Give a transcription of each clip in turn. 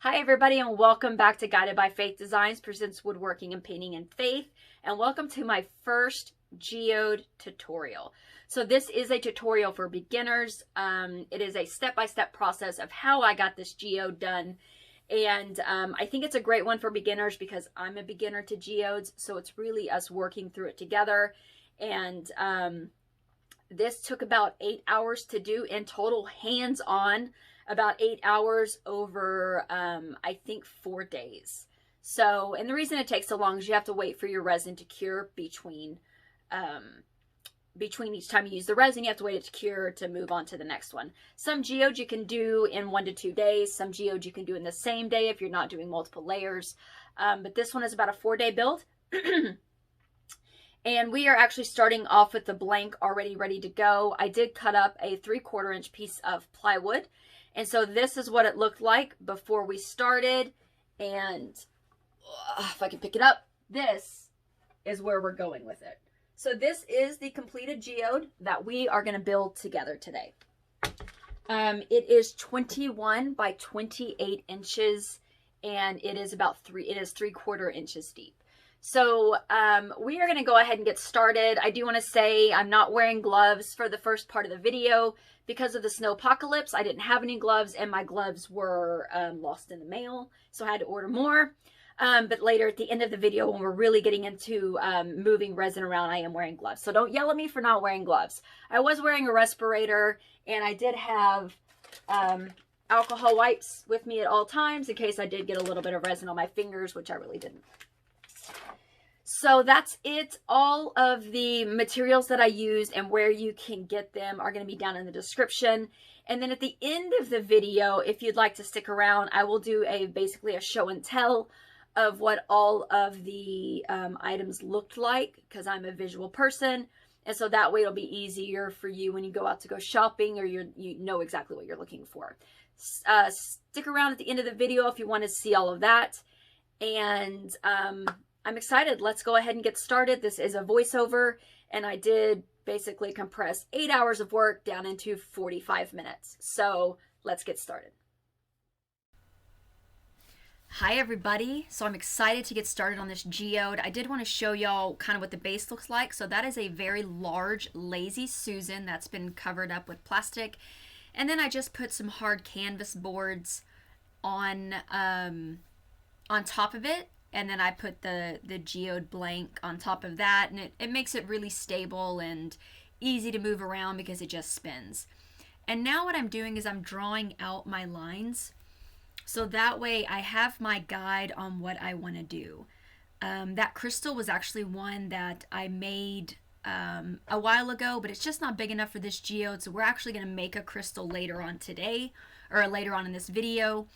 Hi everybody and welcome back to Guided by Faith Designs presents Woodworking and Painting in Faith, and welcome to my first geode tutorial. So this is a tutorial for beginners. It is a step-by-step process of how I got this geode done, and I think it's a great one for beginners because I'm a beginner to geodes, so it's really us working through it together. And this took about 8 hours to do in total, hands-on. About 8 hours over, I think 4 days. So, and the reason it takes so long is you have to wait for your resin to cure between each time you use the resin. You have to wait it to cure to move on to the next one. Some geodes you can do in 1 to 2 days. Some geodes you can do in the same day if you're not doing multiple layers. But this one is about a 4-day build. And we are actually starting off with the blank already ready to go. I did cut up a 3/4 inch piece of plywood. And so this is what it looked like before we started. And if I can pick it up, this is where we're going with it. So this is the completed geode that we are going to build together today. It is 21 by 28 inches, and it is about 3/4 inches deep. So we are going to go ahead and get started. I do want to say I'm not wearing gloves for the first part of the video because of the snow apocalypse. I didn't have any gloves, and my gloves were lost in the mail, so I had to order more. But later at the end of the video, when we're really getting into moving resin around, I am wearing gloves. So don't yell at me for not wearing gloves. I was wearing a respirator, and I did have alcohol wipes with me at all times in case I did get a little bit of resin on my fingers, which I really didn't. So that's it. All of the materials that I used and where you can get them are going to be down in the description. And then at the end of the video, if you'd like to stick around, I will do basically a show and tell of what all of the items looked like, because I'm a visual person. And so that way it'll be easier for you when you go out to go shopping, or you know exactly what you're looking for. Stick around at the end of the video if you want to see all of that. And I'm excited. Let's go ahead and get started. This is a voiceover, and I did basically compress 8 hours of work down into 45 minutes. So let's get started. Hi everybody. So I'm excited to get started on this geode. I did want to show y'all kind of what the base looks like. So that is a very large Lazy Susan that's been covered up with plastic. And then I just put some hard canvas boards on top of it. And then I put the geode blank on top of that, and it makes it really stable and easy to move around because it just spins. And now what I'm doing is I'm drawing out my lines, so that way I have my guide on what I want to do. That crystal was actually one that I made a while ago, but it's just not big enough for this geode, so we're actually going to make a crystal later on today, or later on in this video.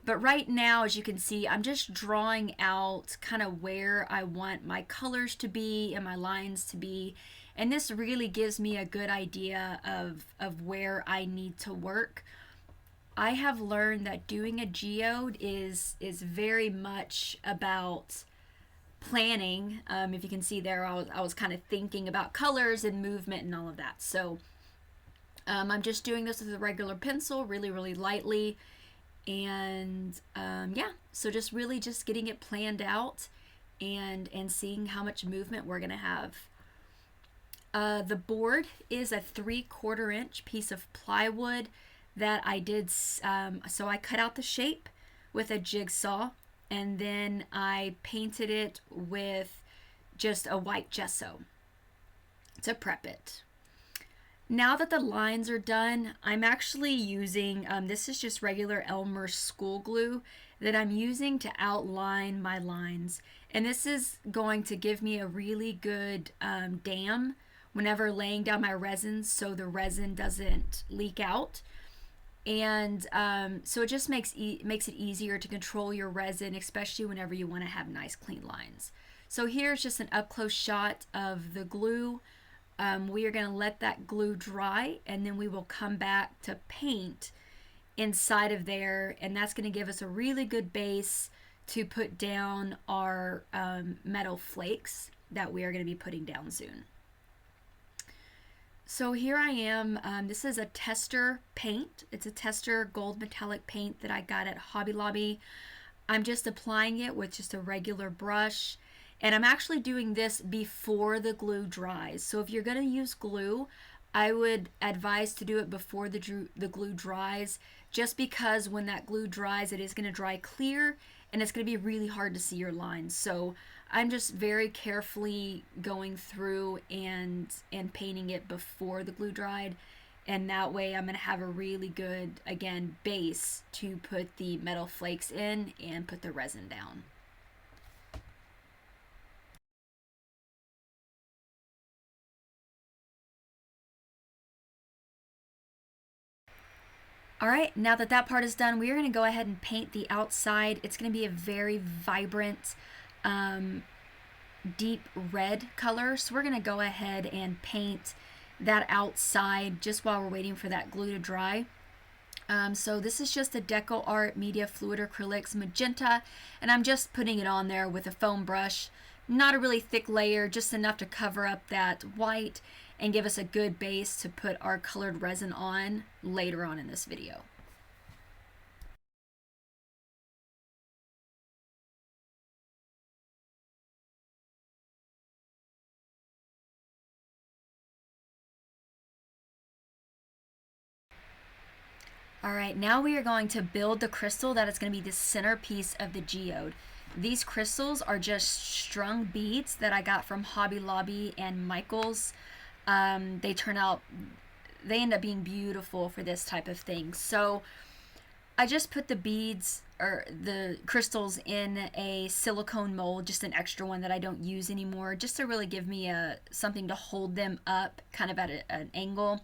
But right now, as you can see, I'm just drawing out kind of where I want my colors to be and my lines to be. And this really gives me a good idea of where I need to work. I have learned that doing a geode is very much about planning. If you can see there, I was kind of thinking about colors and movement and all of that. So I'm just doing this with a regular pencil, really, really lightly. And yeah, so just really just getting it planned out and seeing how much movement we're gonna have. The board is a 3/4 inch piece of plywood that I did, so I cut out the shape with a jigsaw, and then I painted it with just a white gesso to prep it. Now that the lines are done, I'm actually using, this is just regular Elmer's school glue that I'm using to outline my lines. And this is going to give me a really good dam whenever laying down my resins, so the resin doesn't leak out. And so it just makes it easier to control your resin, especially whenever you want to have nice clean lines. So here's just an up-close shot of the glue. We are going to let that glue dry, and then we will come back to paint inside of there, and that's going to give us a really good base to put down our metal flakes that we are going to be putting down soon. So here I am. This is a Testor paint. It's a Testor gold metallic paint that I got at Hobby Lobby. I'm just applying it with just a regular brush. And I'm actually doing this before the glue dries. So if you're going to use glue, I would advise to do it before the glue dries, just because when that glue dries, it is going to dry clear and it's going to be really hard to see your lines. So I'm just very carefully going through and painting it before the glue dried, and that way I'm going to have a really good, again, base to put the metal flakes in and put the resin down. All right, now that that part is done, we are going to go ahead and paint the outside. It's going to be a very vibrant, deep red color. So we're going to go ahead and paint that outside just while we're waiting for that glue to dry. So this is just a DecoArt Media Fluid Acrylics Magenta, and I'm just putting it on there with a foam brush. Not a really thick layer, just enough to cover up that white and give us a good base to put our colored resin on later on in this video. All right, now we are going to build the crystal that is going to be the centerpiece of the geode. These crystals are just strung beads that I got from Hobby Lobby and Michael's. They end up being beautiful for this type of thing. So I just put the beads or the crystals in a silicone mold, just an extra one that I don't use anymore, just to really give me something to hold them up kind of at an angle.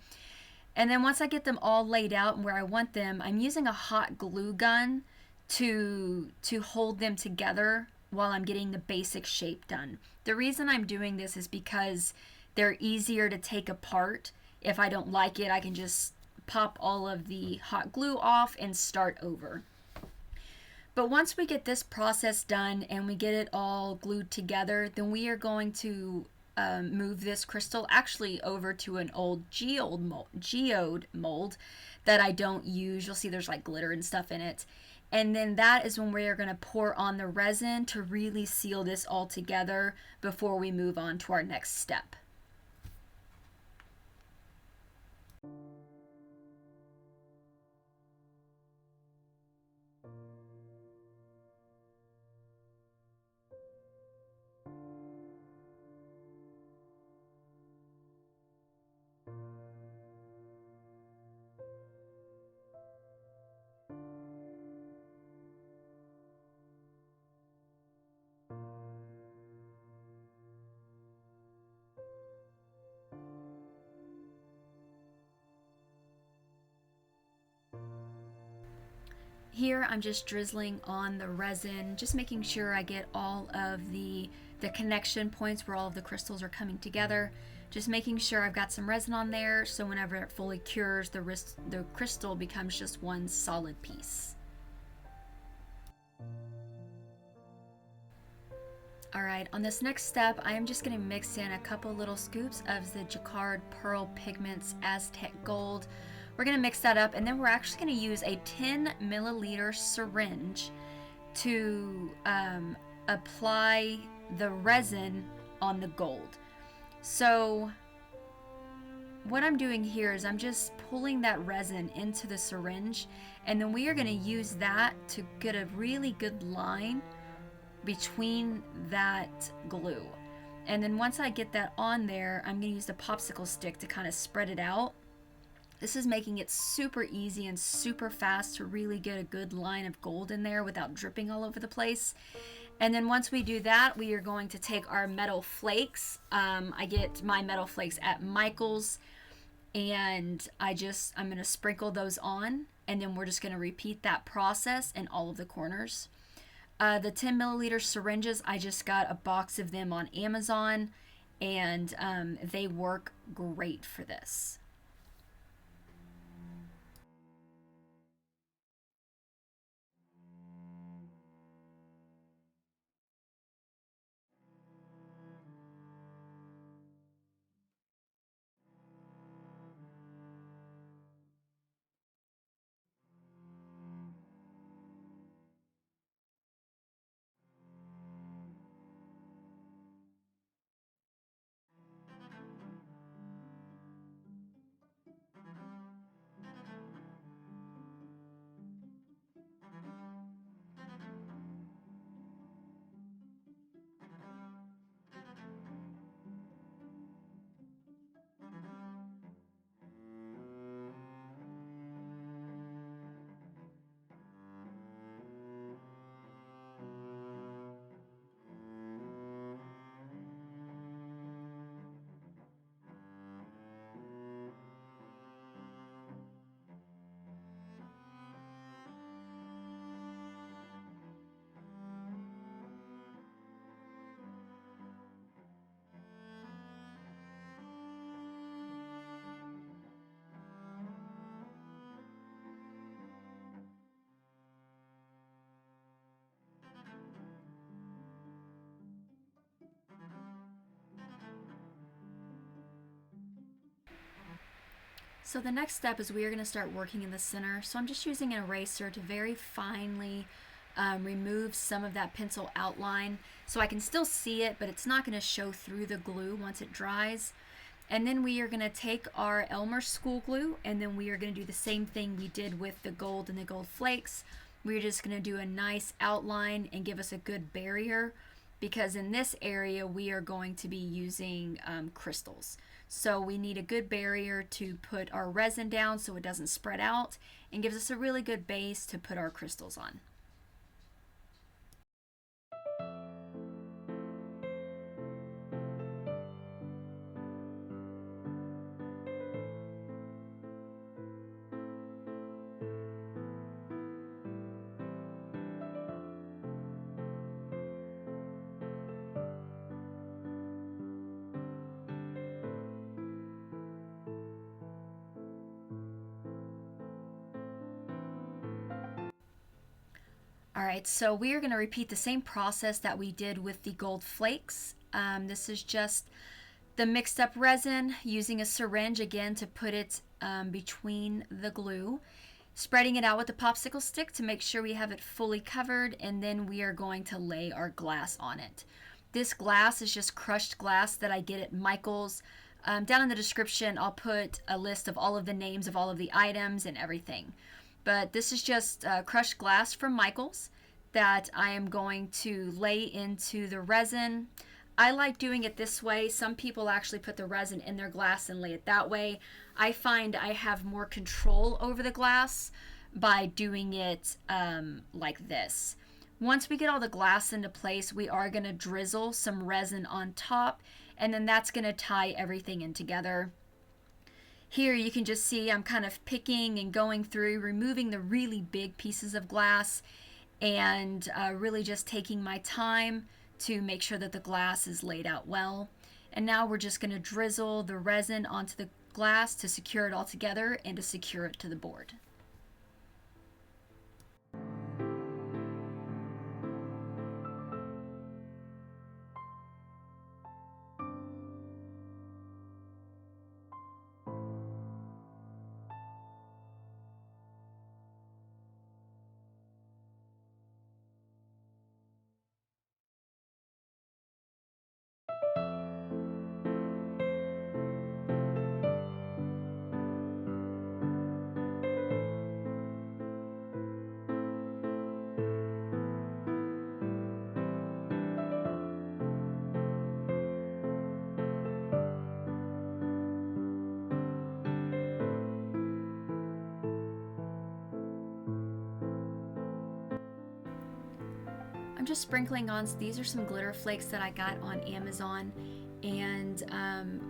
And then once I get them all laid out and where I want them, I'm using a hot glue gun to hold them together while I'm getting the basic shape done. The reason I'm doing this is because they're easier to take apart. If I don't like it, I can just pop all of the hot glue off and start over. But once we get this process done and we get it all glued together, then we are going to move this crystal actually over to an old geode mold that I don't use. You'll see there's like glitter and stuff in it. And then that is when we are going to pour on the resin to really seal this all together before we move on to our next step. Here I'm just drizzling on the resin, just making sure I get all of the connection points where all of the crystals are coming together. Just making sure I've got some resin on there so whenever it fully cures, the crystal becomes just one solid piece. Alright, on this next step, I am just going to mix in a couple little scoops of the Jacquard Pearl Pigments Aztec Gold. We're going to mix that up, and then we're actually going to use a 10 milliliter syringe to apply the resin on the gold. So what I'm doing here is I'm just pulling that resin into the syringe, and then we are going to use that to get a really good line between that glue. And then once I get that on there, I'm going to use the popsicle stick to kind of spread it out. This is making it super easy and super fast to really get a good line of gold in there without dripping all over the place. And then once we do that, we are going to take our metal flakes. I get my metal flakes at Michael's, and I'm going to sprinkle those on, and then we're just going to repeat that process in all of the corners. The 10 milliliter syringes, I just got a box of them on Amazon, and they work great for this. So the next step is we are going to start working in the center. So I'm just using an eraser to very finely remove some of that pencil outline so I can still see it, but it's not going to show through the glue once it dries. And then we are going to take our Elmer school glue, and then we are going to do the same thing we did with the gold and the gold flakes. We're just going to do a nice outline and give us a good barrier, because in this area we are going to be using crystals. So we need a good barrier to put our resin down so it doesn't spread out, and gives us a really good base to put our crystals on. Alright, so we are going to repeat the same process that we did with the gold flakes. This is just the mixed up resin, using a syringe again to put it between the glue, spreading it out with the popsicle stick to make sure we have it fully covered, and then we are going to lay our glass on it. This glass is just crushed glass that I get at Michael's. Down in the description I'll put a list of all of the names of all of the items and everything. But this is just crushed glass from Michael's that I am going to lay into the resin. I like doing it this way. Some people actually put the resin in their glass and lay it that way. I find I have more control over the glass by doing it like this. Once we get all the glass into place, we are going to drizzle some resin on top, and then that's going to tie everything in together. Here you can just see I'm kind of picking and going through, removing the really big pieces of glass, and really just taking my time to make sure that the glass is laid out well. And now we're just going to drizzle the resin onto the glass to secure it all together and to secure it to the board. I'm just sprinkling on, these are some glitter flakes that I got on Amazon, and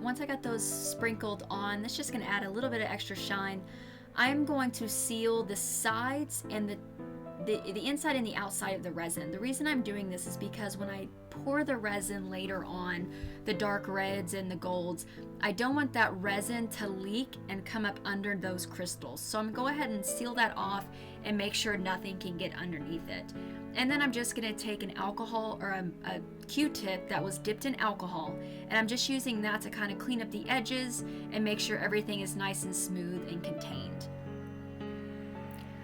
once I got those sprinkled on, that's just going to add a little bit of extra shine. I'm going to seal the sides and the inside and the outside of the resin. The reason I'm doing this is because when I pour the resin later on, the dark reds and the golds, I don't want that resin to leak and come up under those crystals. So I'm going to go ahead and seal that off and make sure nothing can get underneath it. And then I'm just going to take an alcohol or a Q-tip that was dipped in alcohol, and I'm just using that to kind of clean up the edges and make sure everything is nice and smooth and contained.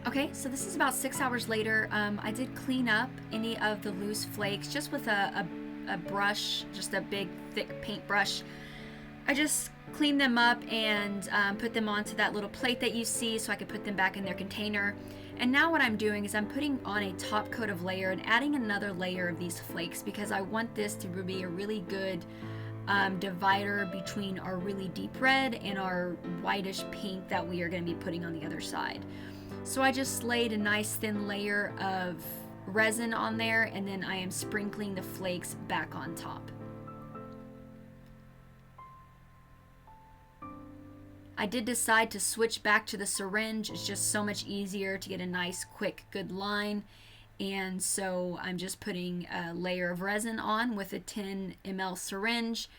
Okay, so this is about 6 hours later. I did clean up any of the loose flakes just with a brush, just a big thick paintbrush. I just cleaned them up and put them onto that little plate that you see so I could put them back in their container. And now what I'm doing is I'm putting on a top coat of layer and adding another layer of these flakes, because I want this to be a really good divider between our really deep red and our whitish pink that we are going to be putting on the other side. So I just laid a nice thin layer of resin on there, and then I am sprinkling the flakes back on top. I did decide to switch back to the syringe. It's just so much easier to get a nice, quick, good line. And so I'm just putting a layer of resin on with a 10 ml syringe,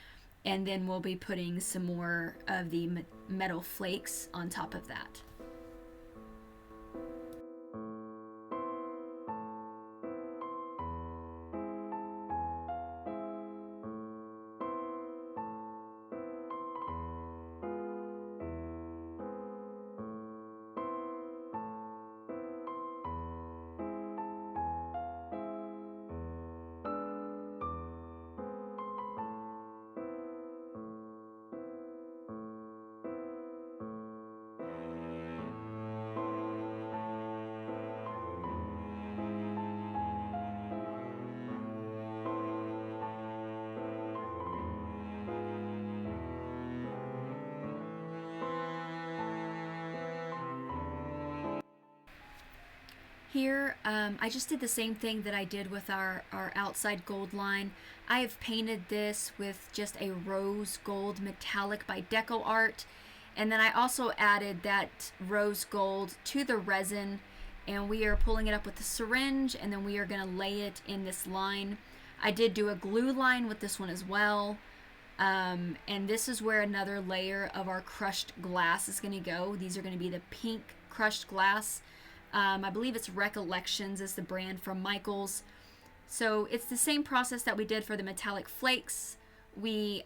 and then we'll be putting some more of the metal flakes on top of that. Here, I just did the same thing that I did with our outside gold line. I have painted this with just a rose gold metallic by DecoArt. And then I also added that rose gold to the resin, and we are pulling it up with the syringe, and then we are going to lay it in this line. I did do a glue line with this one as well. And this is where another layer of our crushed glass is going to go. These are going to be the pink crushed glass. I believe it's Recollections is the brand from Michael's. So it's the same process that we did for the metallic flakes. We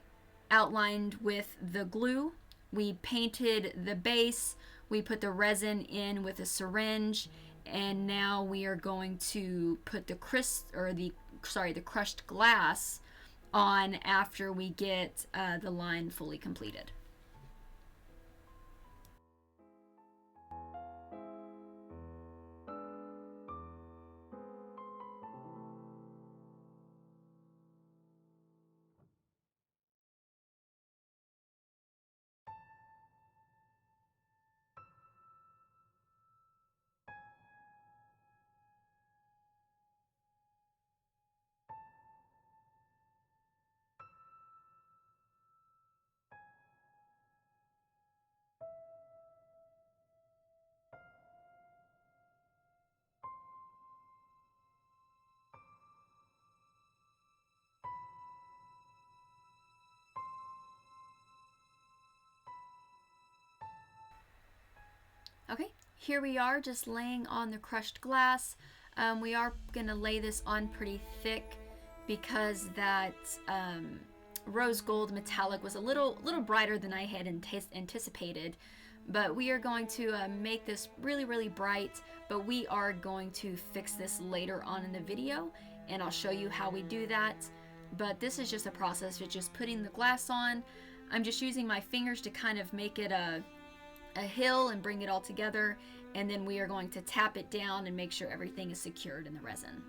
outlined with the glue, we painted the base, we put the resin in with a syringe, and now we are going to put the crushed glass on after we get the line fully completed. Okay, here we are just laying on the crushed glass. We are going to lay this on pretty thick because that rose gold metallic was a little brighter than I had anticipated. But we are going to make this really bright, but we are going to fix this later on in the video, and I'll show you how we do that. But this is just a process of just putting the glass on. I'm just using my fingers to kind of make it a hill and bring it all together, and then we are going to tap it down and make sure everything is secured in the resin.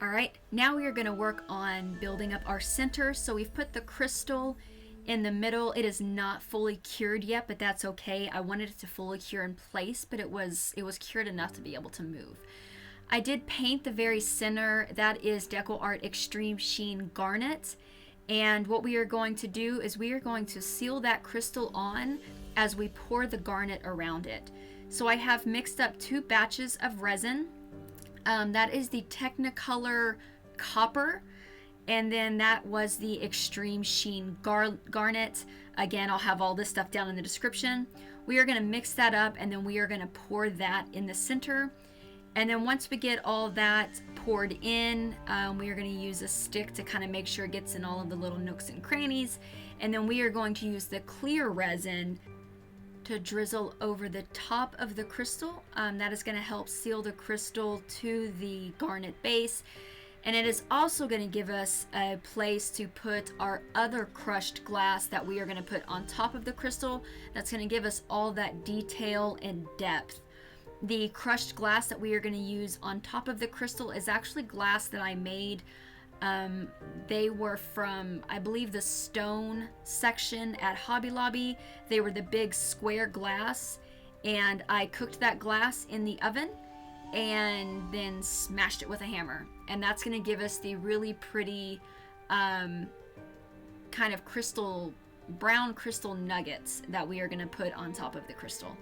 All right, now we are going to work on building up our center. So we've put the crystal in the middle. It is not fully cured yet, but that's okay. I wanted it to fully cure in place, but it was cured enough to be able to move. I did paint the very center. That is DecoArt Extreme Sheen Garnet. And what we are going to do is we are going to seal that crystal on as we pour the garnet around it. So I have mixed up 2 batches of resin. That is the Technicolor Copper, and then that was the Extreme Sheen Garnet. Again, I'll have all this stuff down in the description. We are going to mix that up, and then we are going to pour that in the center. And then once we get all that poured in, we are going to use a stick to kind of make sure it gets in all of the little nooks and crannies. And then we are going to use the clear resin to drizzle over the top of the crystal. That is going to help seal the crystal to the garnet base, and it is also going to give us a place to put our other crushed glass that we are going to put on top of the crystal. That's going to give us all that detail and depth. The crushed glass that we are going to use on top of the crystal is actually glass that I made. They were from, I believe, the stone section at Hobby Lobby. They were the big square glass, and I cooked that glass in the oven and then smashed it with a hammer. And that's going to give us the really pretty kind of brown crystal nuggets that we are going to put on top of the crystal.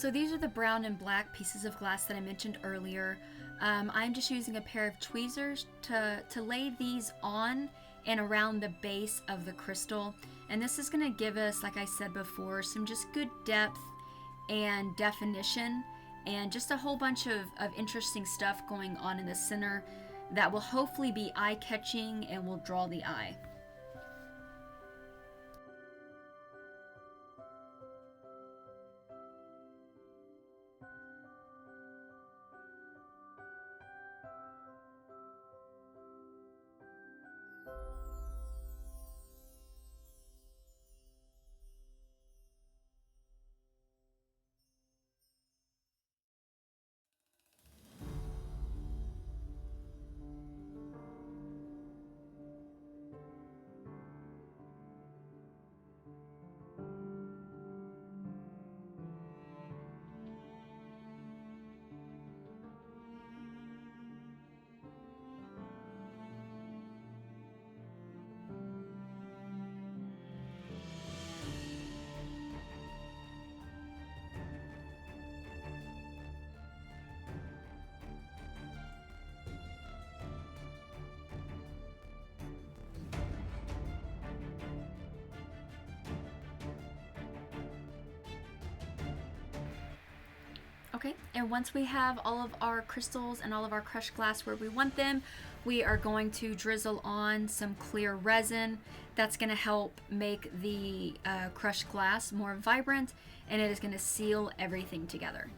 So these are the brown and black pieces of glass that I mentioned earlier. I'm just using a pair of tweezers to lay these on and around the base of the crystal. And this is going to give us, like I said before, some just good depth and definition and just a whole bunch of interesting stuff going on in the center that will hopefully be eye-catching and will draw the eye. Okay, and once we have all of our crystals and all of our crushed glass where we want them, we are going to drizzle on some clear resin. That's going to help make the crushed glass more vibrant, and it is going to seal everything together.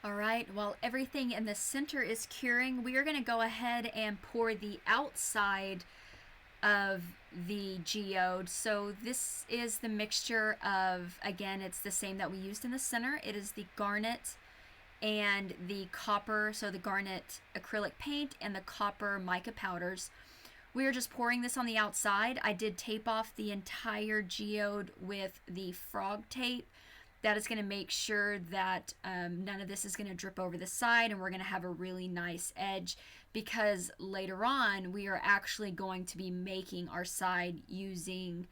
All right, while everything in the center is curing, we are going to go ahead and pour the outside of the geode. So this is the mixture of, again, it's the same that we used in the center. It is the garnet and the copper, so the garnet acrylic paint and the copper mica powders. We are just pouring this on the outside. I did tape off the entire geode with the frog tape. That is going to make sure that none of this is going to drip over the side, and we're going to have a really nice edge, because later on we are actually going to be making our side using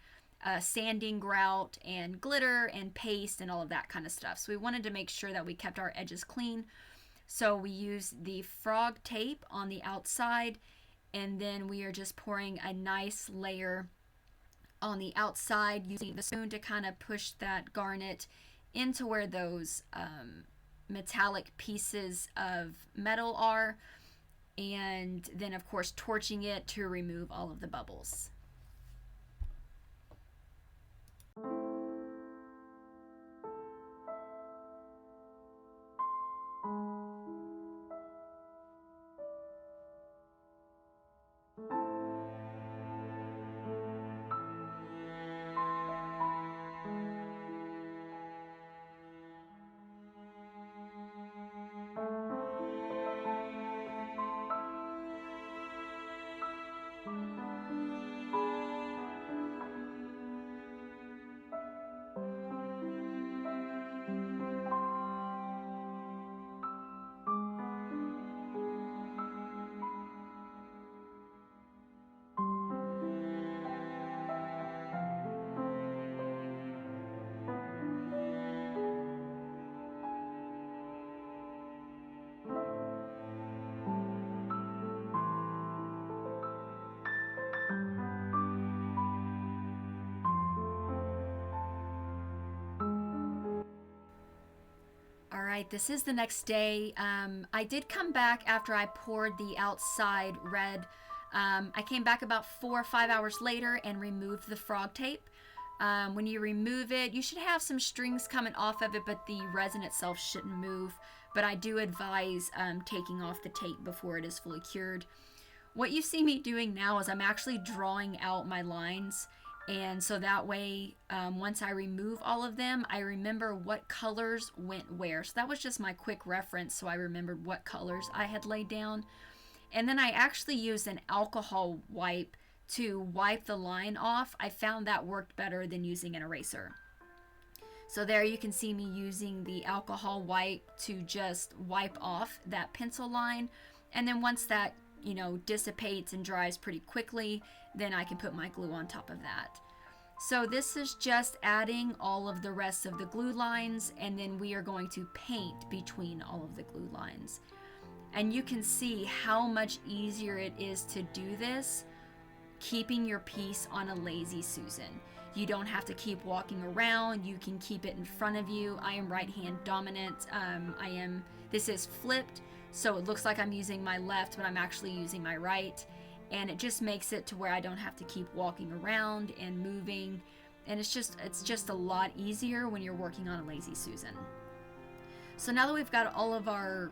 sanding grout and glitter and paste and all of that kind of stuff. So we wanted to make sure that we kept our edges clean. So we used the frog tape on the outside, and then we are just pouring a nice layer on the outside using the spoon to kind of push that garnet into where those metallic pieces of metal are, and then of course torching it to remove all of the bubbles. All right, this is the next day. I did come back after I poured the outside red I came back about 4 or 5 hours later and removed the frog tape. When you remove it, you should have some strings coming off of it, but the resin itself shouldn't move. But I do advise taking off the tape before it is fully cured. What you see me doing now is I'm actually drawing out my lines, and so that way once I remove all of them, I remember what colors went where. So that was just my quick reference, so I remembered what colors I had laid down. And then I actually used an alcohol wipe to wipe the line off. I found that worked better than using an eraser. So there you can see me using the alcohol wipe to just wipe off that pencil line. And then once that, dissipates and dries pretty quickly, then I can put my glue on top of that. So this is just adding all of the rest of the glue lines, and then we are going to paint between all of the glue lines. And you can see how much easier it is to do this keeping your piece on a lazy Susan. You don't have to keep walking around. You can keep it in front of you. I am right hand dominant. This is flipped, so it looks like I'm using my left, but I'm actually using my right. And it just makes it to where I don't have to keep walking around and moving. And it's just a lot easier when you're working on a lazy Susan. So now that we've got all of our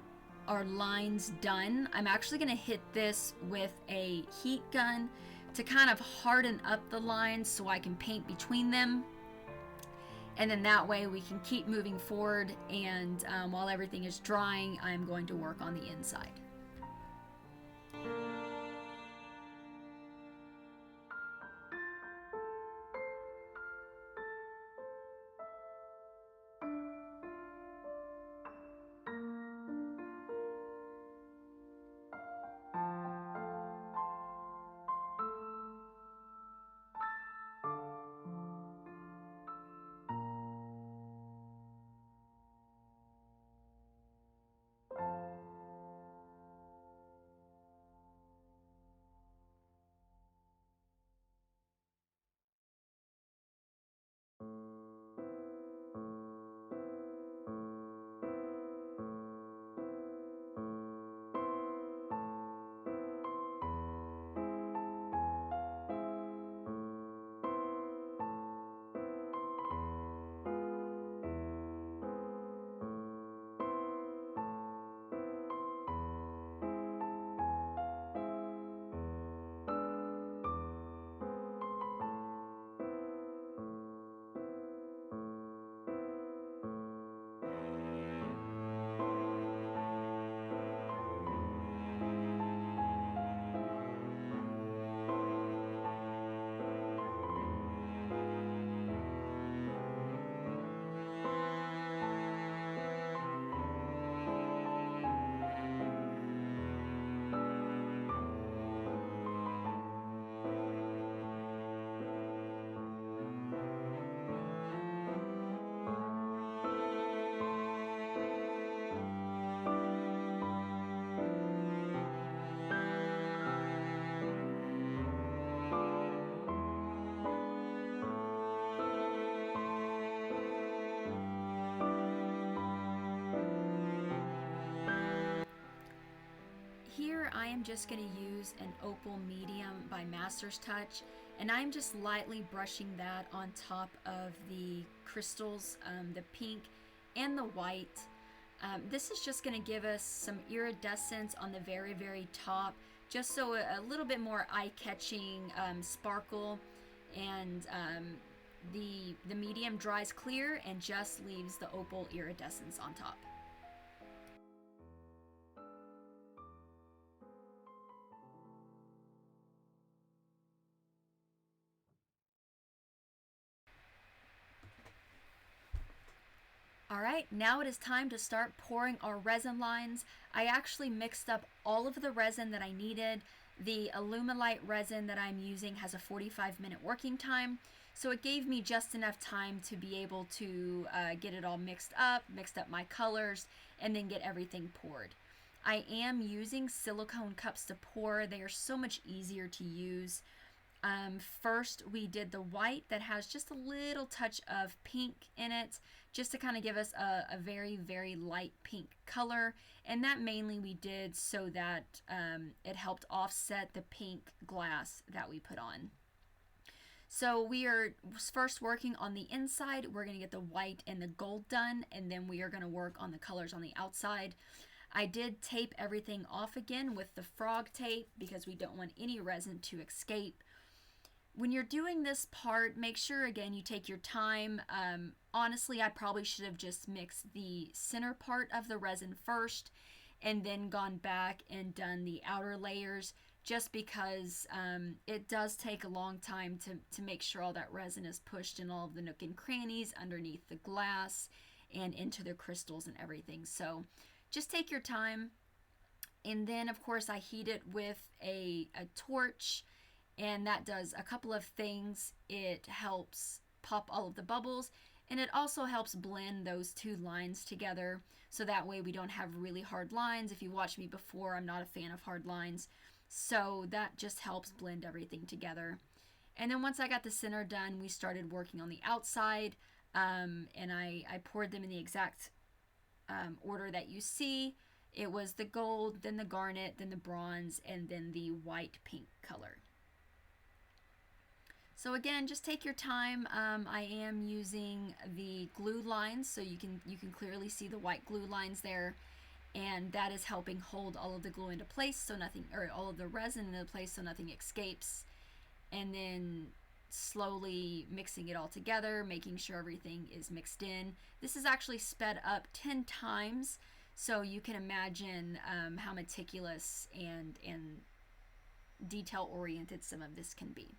lines done, I'm actually going to hit this with a heat gun to kind of harden up the lines so I can paint between them. And then that way we can keep moving forward, and while everything is drying, I'm going to work on the inside. Here I am just going to use an Opal medium by Master's Touch, and I'm just lightly brushing that on top of the crystals, the pink and the white. This is just going to give us some iridescence on the very, very top, just so a little bit more eye-catching sparkle, and the medium dries clear and just leaves the opal iridescence on top. Alright, now it is time to start pouring our resin lines. I actually mixed up all of the resin that I needed. The Alumilite resin that I'm using has a 45-minute working time, so it gave me just enough time to be able to get it all mixed up my colors, and then get everything poured. I am using silicone cups to pour. They are so much easier to use. First, we did the white that has just a little touch of pink in it, just to kind of give us a very, very light pink color. And that mainly we did so that it helped offset the pink glass that we put on. So we are first working on the inside. We're going to get the white and the gold done, and then we are going to work on the colors on the outside. I did tape everything off again with the frog tape because we don't want any resin to escape. When you're doing this part, make sure again you take your time. Honestly, I probably should have just mixed the center part of the resin first and then gone back and done the outer layers, just because it does take a long time to make sure all that resin is pushed in all of the nook and crannies underneath the glass and into the crystals and everything. So just take your time. And then of course I heat it with a torch, and that does a couple of things. It helps pop all of the bubbles, and it also helps blend those two lines together, so that way we don't have really hard lines. If you watched me before, I'm not a fan of hard lines, so that just helps blend everything together. And then once I got the center done, we started working on the outside, and I poured them in the exact order that you see. It was the gold, then the garnet, then the bronze, and then the white pink color. So again, just take your time. I am using the glue lines, so you can clearly see the white glue lines there, and that is helping hold all of the glue into place, so nothing, or all of the resin into place, so nothing escapes. And then slowly mixing it all together, making sure everything is mixed in. This is actually sped up 10 times, so you can imagine how meticulous and detail oriented some of this can be.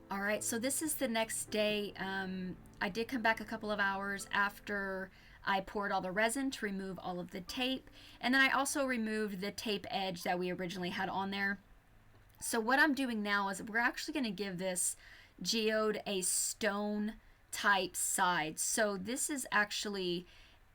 All right, so this is the next day. I did come back a couple of hours after I poured all the resin to remove all of the tape, and then I also removed the tape edge that we originally had on there. So what I'm doing now is we're actually going to give this geode a stone type side. So this is actually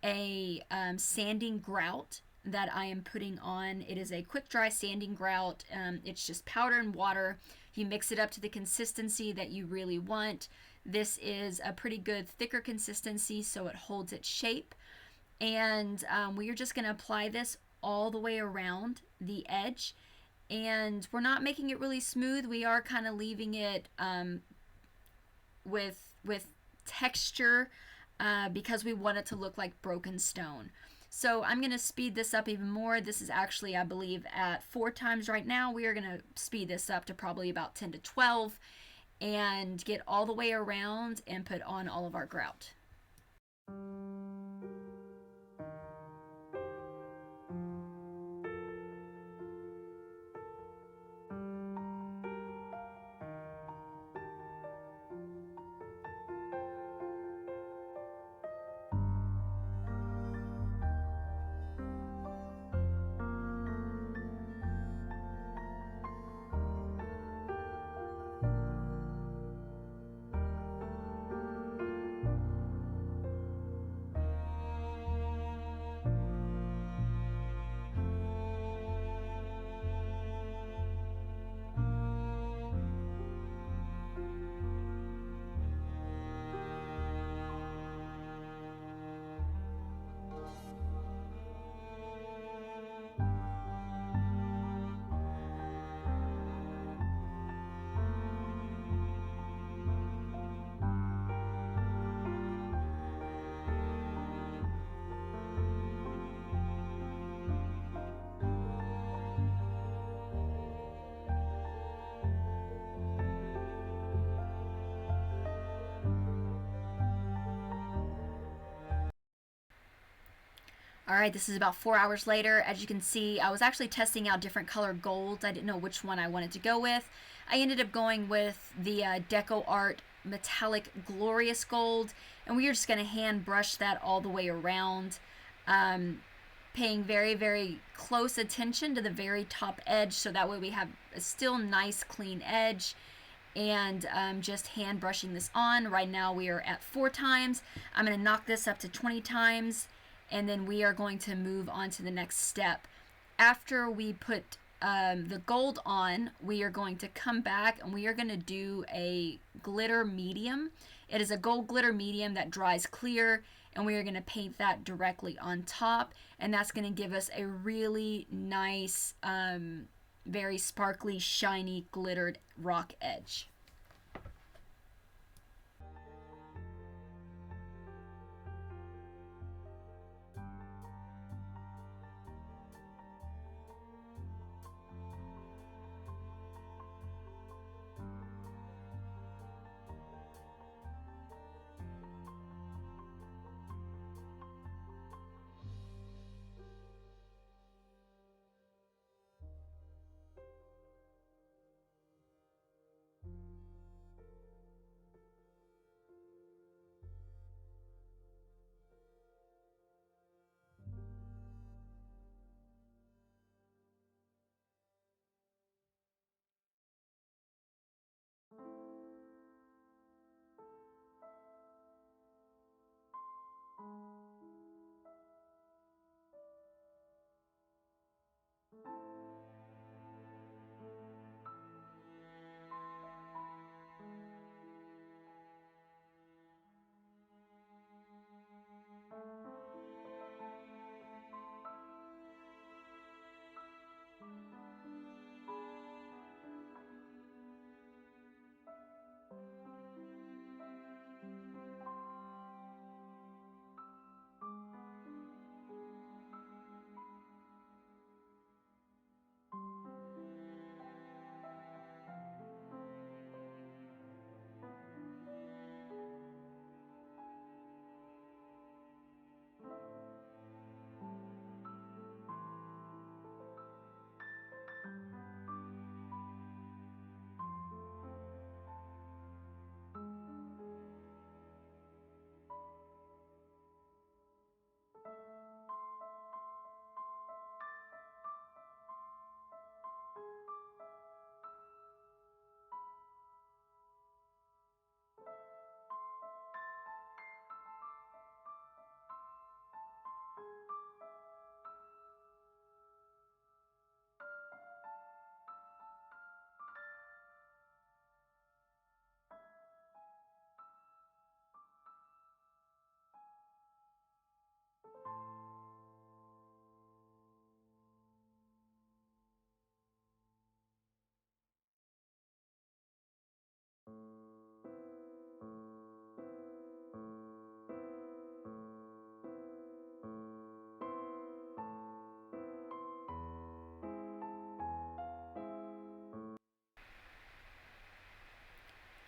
a sanding grout that I am putting on. It is a quick dry sanding grout. It's just powder and water. You mix it up to the consistency that you really want. This is a pretty good thicker consistency, so it holds its shape. And we are just going to apply this all the way around the edge. And we're not making it really smooth. We are kind of leaving it with texture because we want it to look like broken stone. So I'm going to speed this up even more. This is actually, I believe, at 4 times right now. We are going to speed this up to probably about 10 to 12 and get all the way around and put on all of our grout. All right, this is about 4 hours later. As you can see, I was actually testing out different color golds. I didn't know which one I wanted to go with. I ended up going with the DecoArt Metallic Glorious Gold, and we are just going to hand brush that all the way around, paying very, very close attention to the very top edge, so that way we have a still nice clean edge. And just hand brushing this on. Right now we are at 4 times. I'm going to knock this up to 20 times, and then we are going to move on to the next step. After we put the gold on, we are going to come back and we are going to do a glitter medium. It is a gold glitter medium that dries clear, and we are going to paint that directly on top, and that's going to give us a really nice, very sparkly, shiny, glittered rock edge.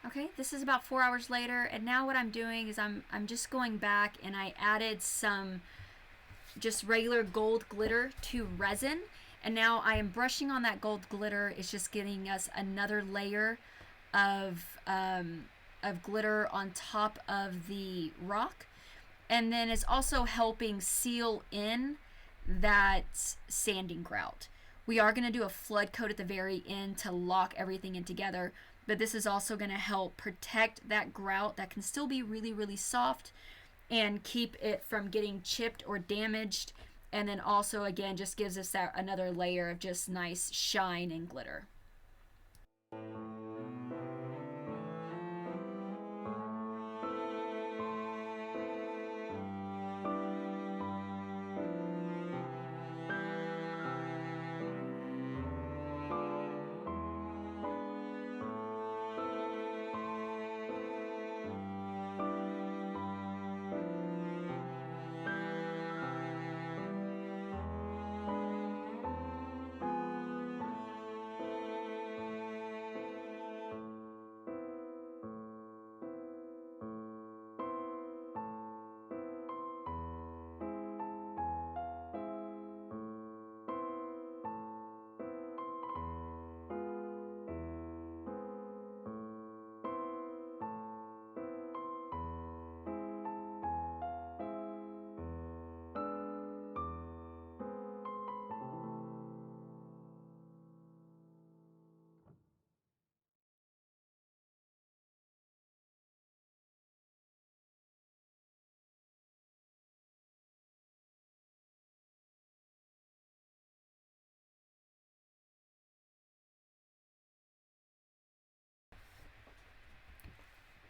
Okay, this is about 4 hours later, and now what I'm doing is I'm just going back and I added some just regular gold glitter to resin, and now I am brushing on that gold glitter. It's just giving us another layer of glitter on top of the rock, and then it's also helping seal in that sanding grout. We are going to do a flood coat at the very end to lock everything in together, but this is also going to help protect that grout that can still be really, really soft and keep it from getting chipped or damaged. And then also, again, just gives us that another layer of just nice shine and glitter.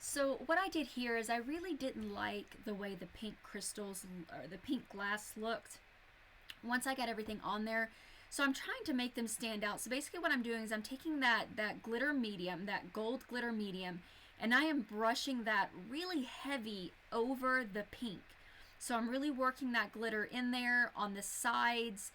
So what I did here is I really didn't like the way the pink crystals or the pink glass looked once I got everything on there. So I'm trying to make them stand out. So basically what I'm doing is I'm taking that glitter medium, that gold glitter medium, and I am brushing that really heavy over the pink. So I'm really working that glitter in there on the sides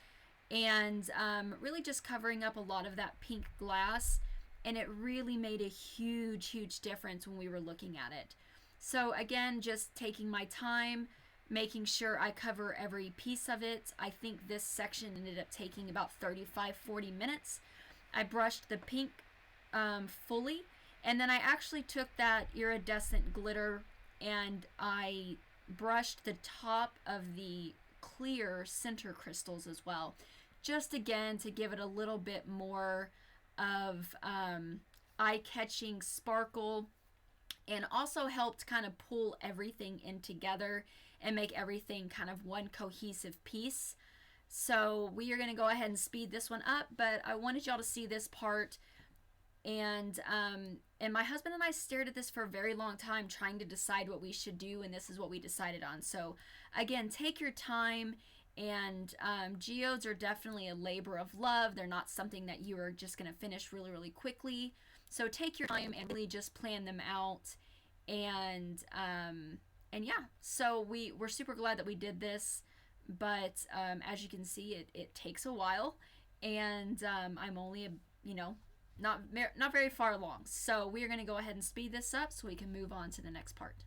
and really just covering up a lot of that pink glass. And it really made a huge difference when we were looking at it. So again, just taking my time, making sure I cover every piece of it. I think this section ended up taking about 35-40 minutes. I brushed the pink fully, and then I actually took that iridescent glitter and I brushed the top of the clear center crystals as well, just again to give it a little bit more of eye-catching sparkle, and also helped kind of pull everything in together and make everything kind of one cohesive piece. So we are going to go ahead and speed this one up, but I wanted y'all to see this part. And my husband and I stared at this for a very long time trying to decide what we should do, and this is what we decided on. So again, take your time. And geodes are definitely a labor of love. They're not something that you are just going to finish really quickly. So take your time and really just plan them out. And yeah, so we're super glad that we did this. But as you can see, it takes a while. And I'm only, not very far along. So we are going to go ahead and speed this up so we can move on to the next part.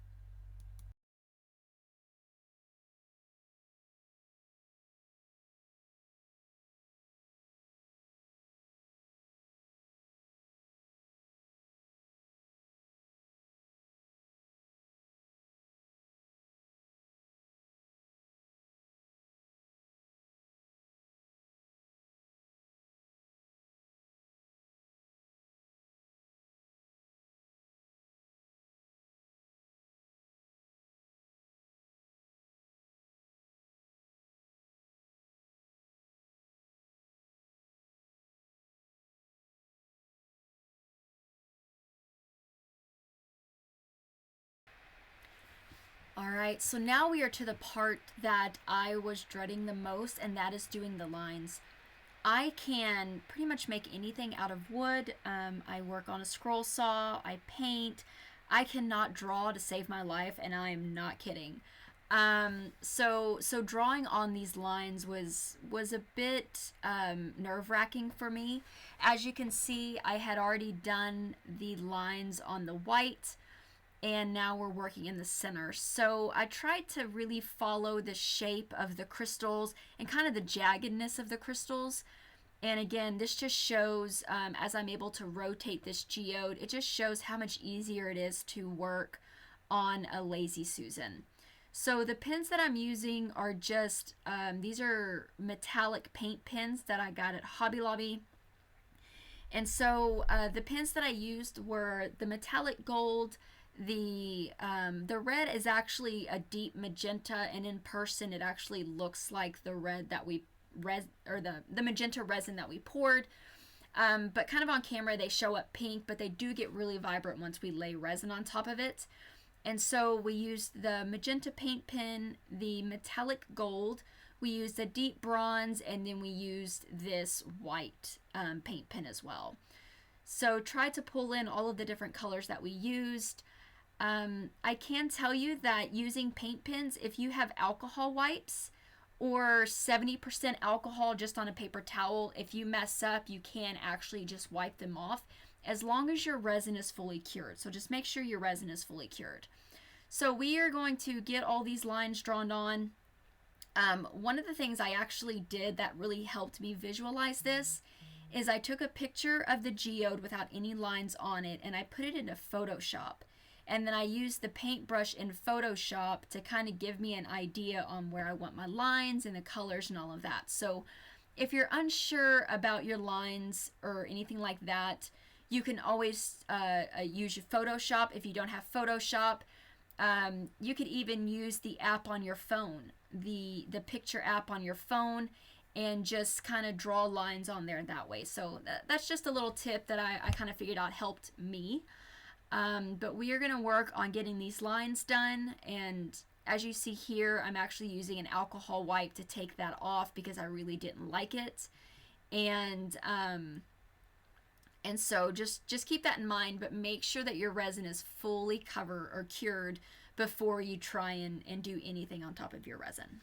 All right, so now we are to the part that I was dreading the most, and that is doing the lines. I can pretty much make anything out of wood. I work on a scroll saw, I paint. I cannot draw to save my life, and I am not kidding. So drawing on these lines was a bit nerve-wracking for me. As you can see, I had already done the lines on the white, and now we're working in the center. So I tried to really follow the shape of the crystals and kind of the jaggedness of the crystals. And again, this just shows, as I'm able to rotate this geode, it just shows how much easier it is to work on a Lazy Susan. So the pens that I'm using are just, these are metallic paint pens that I got at Hobby Lobby. And so the pens that I used were the metallic gold. The red is actually a deep magenta, and in person it actually looks like the red that we the magenta resin that we poured. But kind of on camera they show up pink, but they do get really vibrant once we lay resin on top of it. And so we used the magenta paint pen, the metallic gold, we used a deep bronze, and then we used this white paint pen as well. So try to pull in all of the different colors that we used. I can tell you that using paint pens, if you have alcohol wipes or 70% alcohol just on a paper towel, if you mess up, you can actually just wipe them off as long as your resin is fully cured. So just make sure your resin is fully cured. So we are going to get all these lines drawn on. One of the things I actually did that really helped me visualize this is I took a picture of the geode without any lines on it, and I put it into Photoshop. And then I used the paintbrush in Photoshop to kind of give me an idea on where I want my lines and the colors and all of that. So if you're unsure about your lines or anything like that, you can always use your Photoshop. If you don't have Photoshop, you could even use the app on your phone, the picture app on your phone, and just kind of draw lines on there that way. So that's just a little tip that I kind of figured out helped me. But we are going to work on getting these lines done, and as you see here, I'm actually using an alcohol wipe to take that off because I really didn't like it. And so just keep that in mind, but make sure that your resin is fully covered or cured before you try and do anything on top of your resin.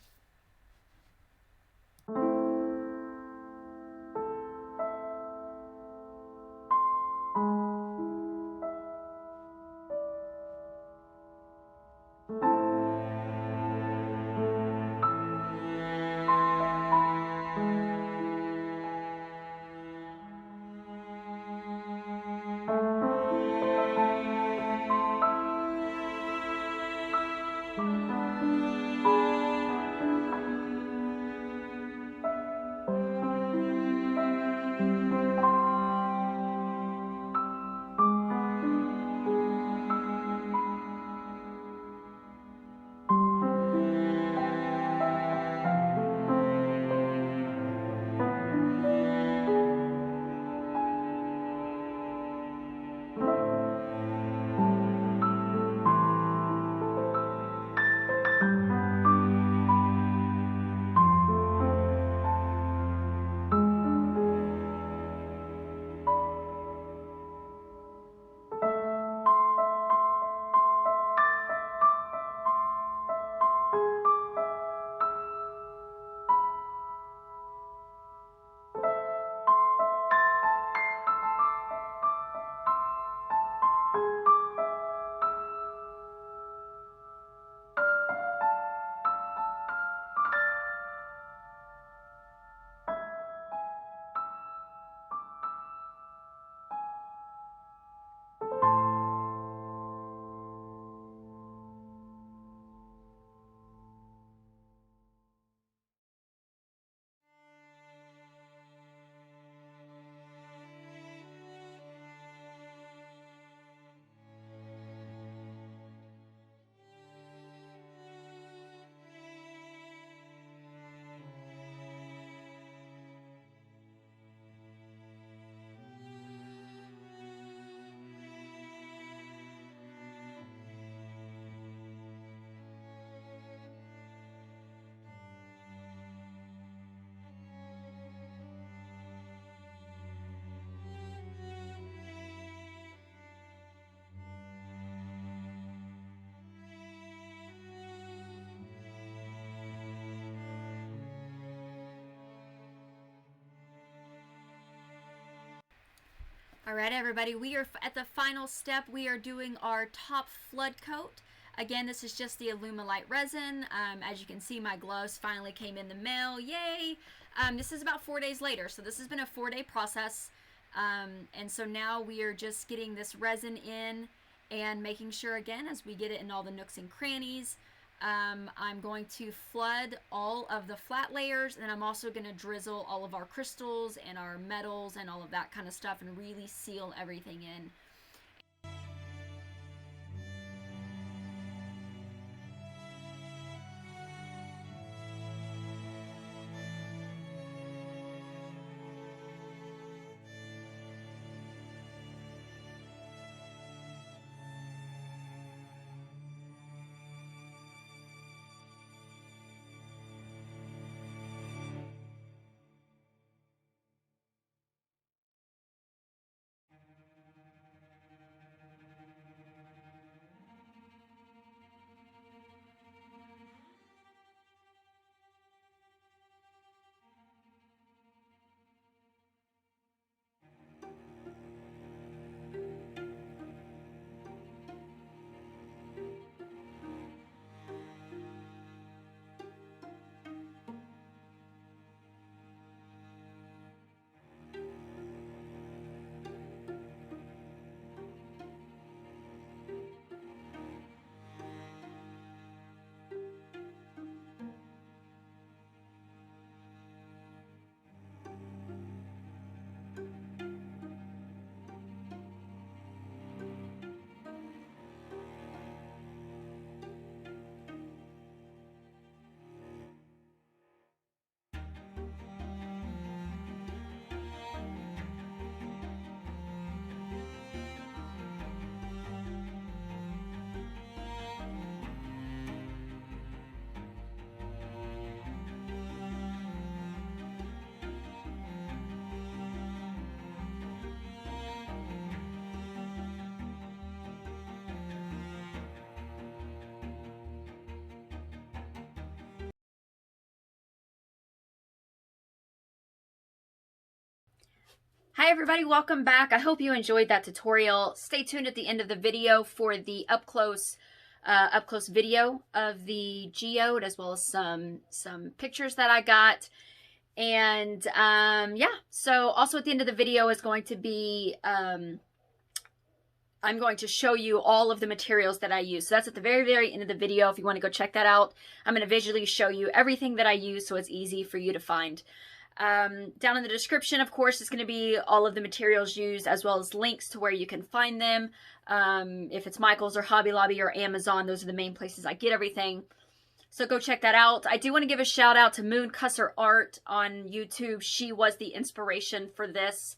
All right, everybody, we are at the final step. We are doing our top flood coat. Again, this is just the Alumilite resin. As you can see, my gloves finally came in the mail. Yay! This is about 4 days later, so this has been a 4-day process. And so now we are just getting this resin in and making sure, again, as we get it in all the nooks and crannies, I'm going to flood all of the flat layers, and I'm also going to drizzle all of our crystals and our metals and all of that kind of stuff and really seal everything in. Hi everybody, welcome back. I hope you enjoyed that tutorial. Stay tuned at the end of the video for the up close video of the geode, as well as some pictures that I got. And yeah, so also at the end of the video is going to be I'm going to show you all of the materials that I use. So that's at the very end of the video. If you want to go check that out, I'm going to visually show you everything that I use so it's easy for you to find. Down in the description, of course, is going to be all of the materials used, as well as links to where you can find them. If it's Michael's or Hobby Lobby or Amazon, those are the main places I get everything. So go check that out. I do want to give a shout out to Moonkusser Art on YouTube. She was the inspiration for this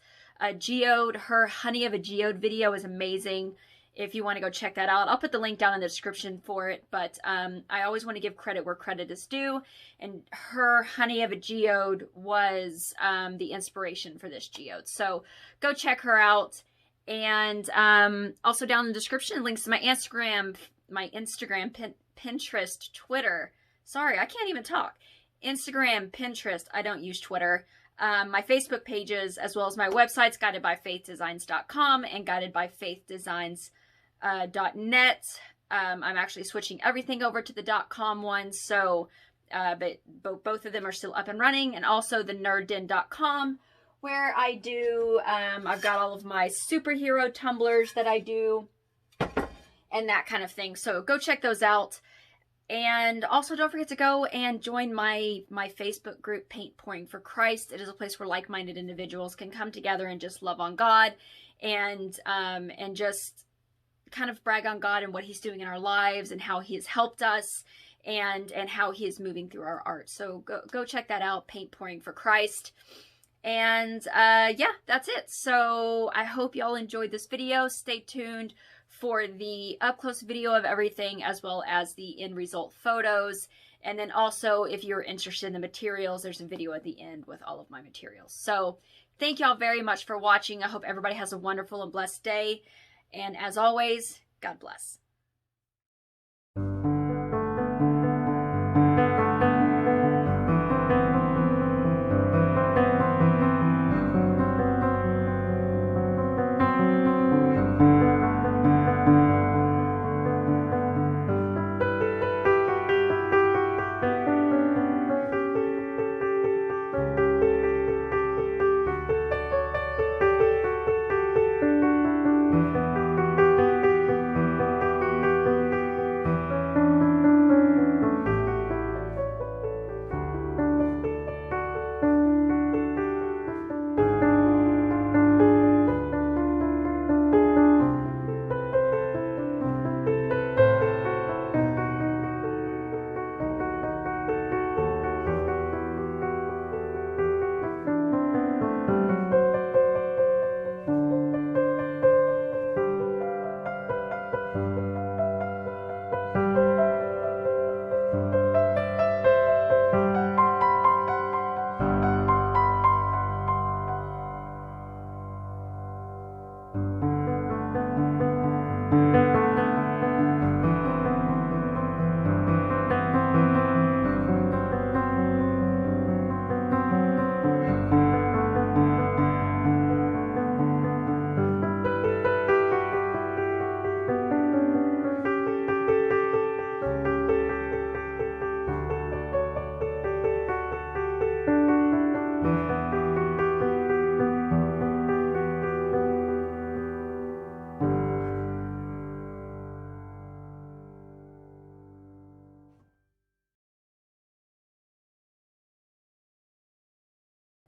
geode. Her Honey of a Geode video is amazing. If you want to go check that out, I'll put the link down in the description for it. But I always want to give credit where credit is due. And her Honey of a Geode was the inspiration for this geode. So go check her out. And also down in the description, links to my Instagram, Pinterest, Twitter. Sorry, I can't even talk. Instagram, Pinterest. I don't use Twitter. My Facebook pages, as well as my websites, guidedbyfaithdesigns.com and guidedbyfaithdesigns.net. I'm actually switching everything over to the .com one, so but both of them are still up and running. And also the thenerdden.com, where I do, I've got all of my superhero tumblers that I do and that kind of thing. So go check those out. And also don't forget to go and join my Facebook group, Paint Pouring for Christ. It is a place where like-minded individuals can come together and just love on God and just kind of brag on God and what he's doing in our lives and how he has helped us and how he is moving through our art. So go check that out, Paint Pouring for Christ. And yeah, that's it. So I hope y'all enjoyed this video. Stay tuned for the up-close video of everything, as well as the end result photos. And then also, if you're interested in the materials, there's a video at the end with all of my materials. So thank y'all very much for watching. I hope everybody has a wonderful and blessed day. And as always, God bless.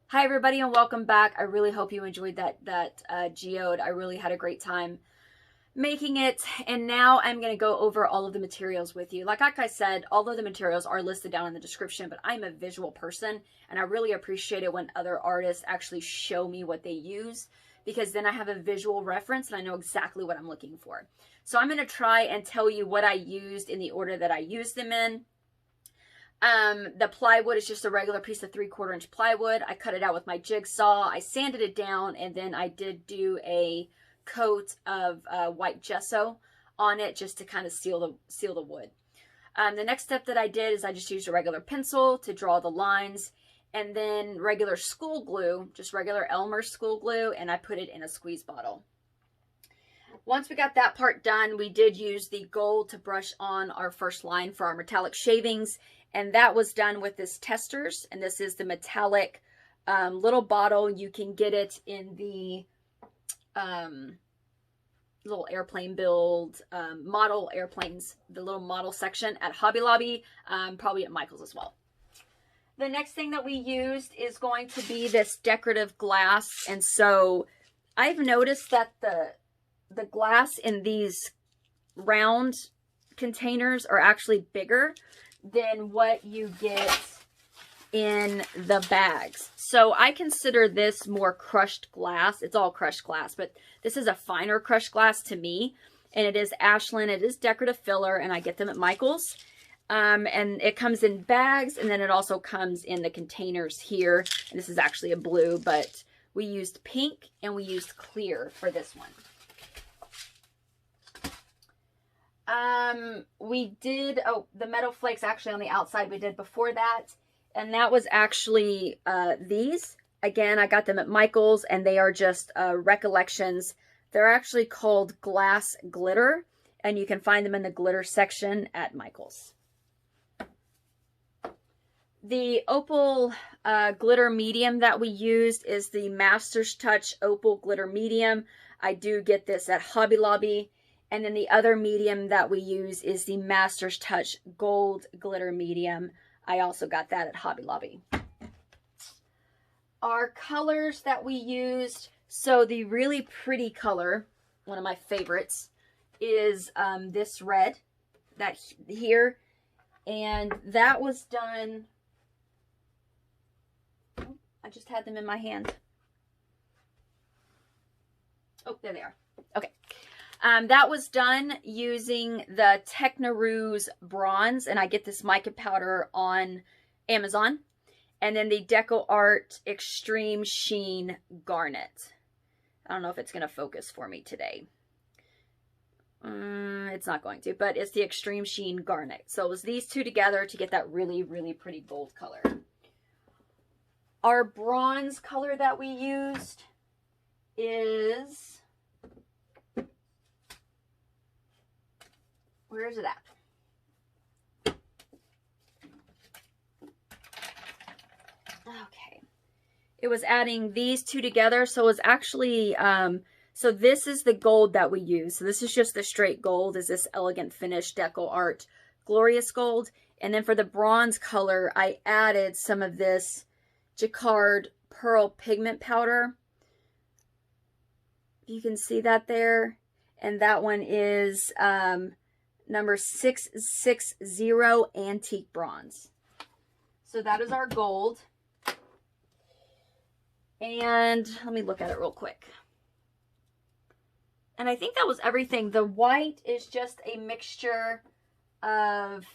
Hi everybody and welcome back. I really hope you enjoyed that geode. I really had a great time making it, and now I'm going to go over all of the materials with you. Like I said, all of the materials are listed down in the description, but I'm a visual person and I really appreciate it when other artists actually show me what they use, because then I have a visual reference and I know exactly what I'm looking for. So I'm going to try and tell you what I used in the order that I used them in. The plywood is just a regular piece of 3/4 inch plywood. I cut it out with my jigsaw. I sanded it down, and then I did do a coat of white gesso on it just to kind of seal the wood. The next step that I did is I just used a regular pencil to draw the lines, and then regular school glue, just regular Elmer's school glue, and I put it in a squeeze bottle. Once we got that part done, we did use the gold to brush on our first line for our metallic shavings, and that was done with this Testors, and this is the metallic little bottle. You can get it in the little airplane build, model airplanes, the little model section at Hobby Lobby, probably at Michael's as well. The next thing that we used is going to be this decorative glass, and so I've noticed that the glass in these round containers are actually bigger than what you get in the bags. So I consider this more crushed glass. It's all crushed glass, but this is a finer crushed glass to me, and it is Ashland. It is decorative filler, and I get them at Michael's. And it comes in bags, and then it also comes in the containers here. And this is actually a blue, but we used pink and we used clear for this one. We did, the metal flakes actually on the outside we did before that. And that was actually these. Again, I got them at Michael's, and they are just recollections. They're actually called glass glitter, and you can find them in the glitter section at Michael's. The Opal glitter medium that we used is the Master's Touch Opal glitter medium. I do get this at Hobby Lobby. And then the other medium that we use is the Master's Touch Gold glitter medium. I also got that at Hobby Lobby. Our colors that we used, so the really pretty color, one of my favorites, is this red, that here. And that was done, I just had them in my hand. Oh, there they are. Okay. That was done using the Techarooz bronze, and I get this mica powder on Amazon. And then the DecoArt Extreem Sheen Garnet. I don't know if it's going to focus for me today. It's not going to, but it's the Extreme Sheen Garnet. So it was these two together to get that really, really pretty gold color. Our bronze color that we used is... Where is it at? Okay. It was adding these two together. So it was actually, so this is the gold that we use. So this is just the straight gold, is this Elegant Finish DecoArt Glorious Gold. And then for the bronze color, I added some of this Jacquard Pearl Pigment Powder. You can see that there. And that one is... number 660 Antique Bronze. So that is our gold. And let me look at it real quick. And I think that was everything. The white is just a mixture of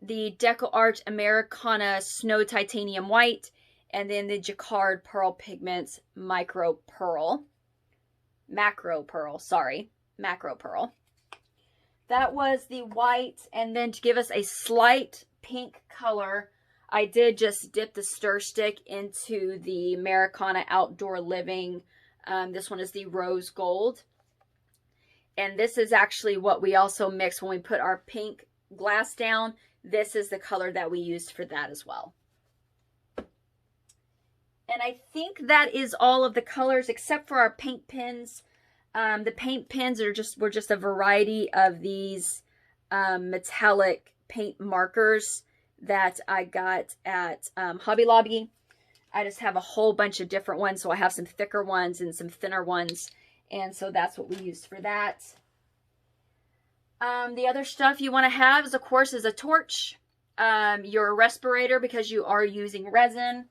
the DecoArt Americana Snow Titanium White and then the Jacquard Pearl Pigments Macro Pearl. That was the white, and then to give us a slight pink color, I did just dip the stir stick into the Americana Outdoor Living. This one is the rose gold. And this is actually what we also mix when we put our pink glass down. This is the color that we used for that as well. And I think that is all of the colors except for our paint pens. The paint pens were just a variety of these metallic paint markers that I got at Hobby Lobby. I just have a whole bunch of different ones. So I have some thicker ones and some thinner ones. And so that's what we used for that. The other stuff you want to have is, of course, is a torch, your respirator because you are using resin,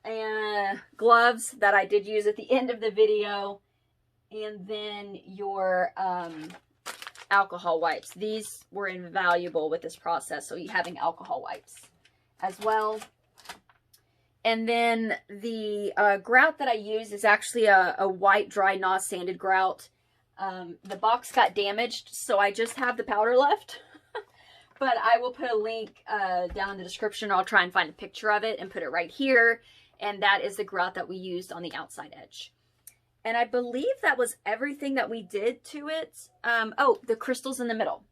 and gloves that I did use at the end of the video, and then your alcohol wipes. These were invaluable with this process, so you having alcohol wipes as well. And then the grout that I use is actually a white dry gnaw sanded grout. The box got damaged, so I just have the powder left, But I will put a link down in the description. I'll try and find a picture of it and put it right here. And that is the grout that we used on the outside edge. And I believe that was everything that we did to it. Oh, the crystals in the middle.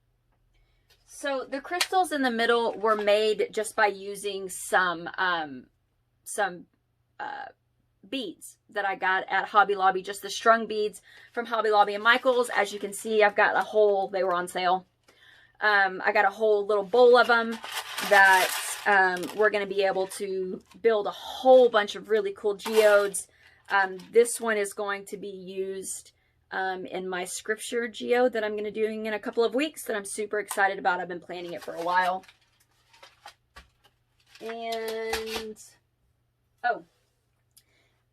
So the crystals in the middle were made just by using some beads that I got at Hobby Lobby, just the strung beads from Hobby Lobby and Michael's. As you can see, I've got a whole, they were on sale. I got a whole little bowl of them that we're going to be able to build a whole bunch of really cool geodes. This one is going to be used in my scripture geode that I'm going to be doing in a couple of weeks that I'm super excited about. I've been planning it for a while. And, oh,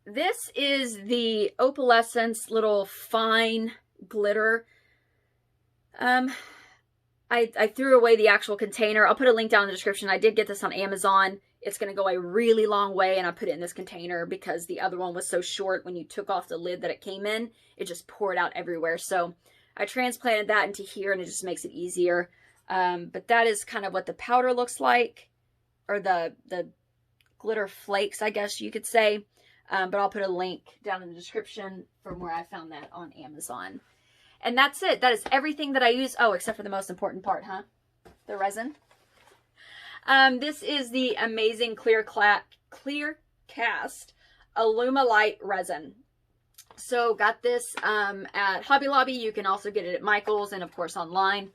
this is the Opalescence little fine glitter. I threw away the actual container. I'll put a link down in the description. I did get this on Amazon. It's going to go a really long way, and I put it in this container because the other one was so short. When you took off the lid that it came in, it just poured out everywhere. So I transplanted that into here, and it just makes it easier. But that is kind of what the powder looks like, or the glitter flakes, I guess you could say. But I'll put a link down in the description from where I found that on Amazon. And that's it. That is everything that I use. Oh, except for the most important part, huh? The resin. This is the amazing clear cast Alumilite resin. So got this at Hobby Lobby. You can also get it at Michael's and of course online.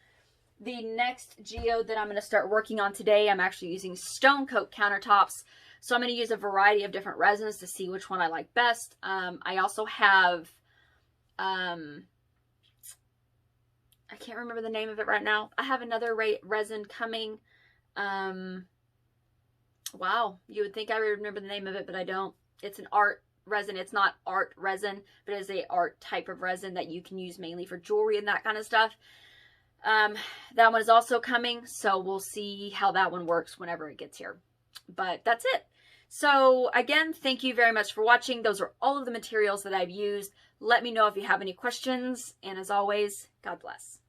The next geode that I'm going to start working on today, I'm actually using stone coat countertops. So I'm going to use a variety of different resins to see which one I like best. I also have, I can't remember the name of it right now. I have another resin coming. Wow, you would think I would remember the name of it, but I don't. It's an art resin. It's not art resin, but it is a art type of resin that you can use mainly for jewelry and that kind of stuff. That one is also coming, so we'll see how that one works whenever it gets here. But that's it. So again, thank you very much for watching. Those are all of the materials that I've used. Let me know if you have any questions. And as always, God bless.